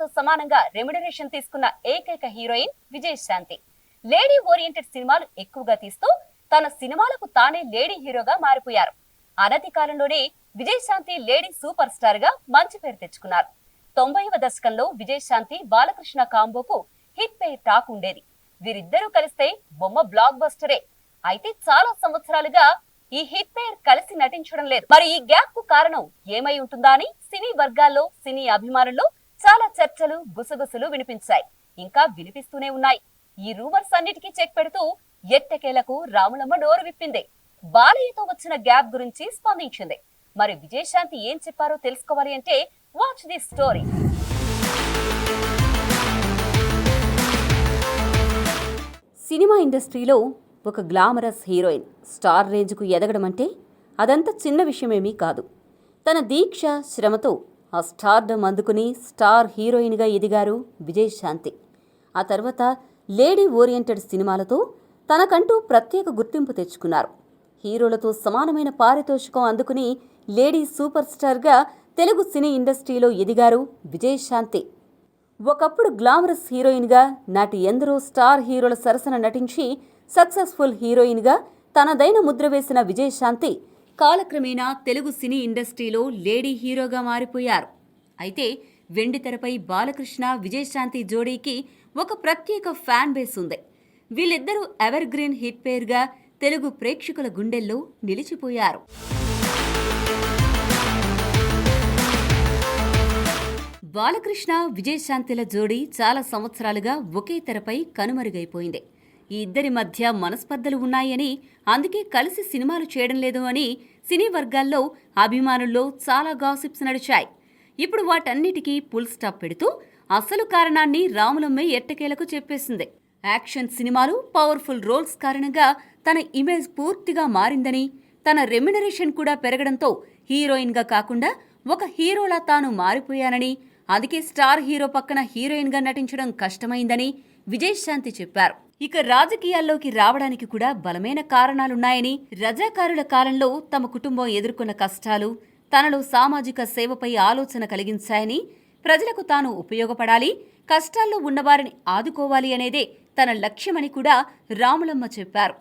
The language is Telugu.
హీరోలతో సమానంగా రెమ్యునరేషన్ తీసుకున్న ఏకైక హీరోయిన్ విజయశాంతి. లేడీ ఓరియంటెడ్ సినిమాలు ఎక్కువగా తీస్తూ తన సినిమాలకు తానే లేడీ హీరోగా మారిపోయారు. అనతి కాలంలోనే విజయశాంతి లేడీ సూపర్ స్టార్ గా మంచి పేరు తెచ్చుకున్నారు. 90వ దశకంలో విజయశాంతి బాలకృష్ణ కాంబోకు హిట్ పే టాక్ ఉండేది. వీరిద్దరూ కలిస్తే బొమ్మ బ్లాక్ బస్టరే. అయితే చాలా సంవత్సరాలుగా ఈ హిట్ పేర్ కలిసి నటించడం లేదు. మరి ఈ గ్యాప్ కు కారణం ఏమై ఉంటుందా అని సినీ వర్గాల్లో, సినీ అభిమానుల్లో చాలా చర్చలు, గుసగుసలు వినిపించాయి, ఇంకా వినిపిస్తూనే ఉన్నాయి. ఈ రూమర్స్ అన్నిటికీ చెక్ పెడుతూ ఎట్టకేలకు రాములమ్మ నోరు విప్పింది. బాలయ్యతో వచ్చిన గ్యాప్ గురించి స్పందించింది. మరి విజయశాంతి ఏం చెప్పారో తెలుసుకోవాలి అంటే వాచ్ ది స్టోరీ. సినిమా ఇండస్ట్రీలో ఒక గ్లామరస్ హీరోయిన్ స్టార్ రేంజ్కు ఎదగడం అంటే అదంతా చిన్న విషయమేమీ కాదు. తన దీక్ష, శ్రమతో ఆ స్టార్డమ్ అందుకుని స్టార్ హీరోయిన్గా ఎదిగారు విజయశాంతి. ఆ తర్వాత లేడీ ఓరియంటెడ్ సినిమాలతో తనకంటూ ప్రత్యేక గుర్తింపు తెచ్చుకున్నారు. హీరోలతో సమానమైన పారితోషికం అందుకుని లేడీ సూపర్ స్టార్గా తెలుగు సినీ ఇండస్ట్రీలో ఎదిగారు విజయశాంతి. ఒకప్పుడు గ్లామరస్ హీరోయిన్గా నాటి ఎందరో స్టార్ హీరోల సరసన నటించి సక్సెస్ఫుల్ హీరోయిన్గా తనదైన ముద్ర వేసిన విజయశాంతి కాలక్రమేణా తెలుగు సినీ ఇండస్ట్రీలో లేడీ హీరోగా మారిపోయారు. అయితే వెండితెరపై బాలకృష్ణ, విజయశాంతి జోడీకి ఒక ప్రత్యేక ఫ్యాన్ బేస్ ఉంది. వీళ్ళిద్దరూ ఎవర్ గ్రీన్ హిట్ పేర్గా తెలుగు ప్రేక్షకుల గుండెల్లో నిలిచిపోయారు. బాలకృష్ణ, విజయశాంతిల జోడీ చాలా సంవత్సరాలుగా ఒకే తెరపై కనుమరుగైపోయింది. ఈ ఇద్దరి మధ్య మనస్పర్ధలు ఉన్నాయని, అందుకే కలిసి సినిమాలు చేయడం లేదు అని సినీ వర్గాల్లో, అభిమానుల్లో చాలా గాసిప్స్ నడిచాయి. ఇప్పుడు వాటన్నిటికీ ఫుల్ స్టాప్ పెడుతూ అసలు కారణాన్ని రాములమ్మే ఎట్టకేలకు చెప్పేసింది. యాక్షన్ సినిమాలు, పవర్ఫుల్ రోల్స్ కారణంగా తన ఇమేజ్ పూర్తిగా మారిందని, తన రెమ్యునరేషన్ కూడా పెరగడంతో హీరోయిన్గా కాకుండా ఒక హీరోలా తాను మారిపోయానని, అందుకే స్టార్ హీరో పక్కన హీరోయిన్గా నటించడం కష్టమైందని విజయశాంతి చెప్పారు. ఇక రాజకీయాల్లోకి రావడానికి కూడా బలమైన కారణాలున్నాయని, రజాకారుల కాలంలో తమ కుటుంబం ఎదుర్కొన్న కష్టాలు తనలో సామాజిక సేవపై ఆలోచన కలిగించాయని, ప్రజలకు తాను ఉపయోగపడాలి, కష్టాల్లో ఉన్నవారిని ఆదుకోవాలి అనేదే తన లక్ష్యమని కూడా రాములమ్మ చెప్పారు.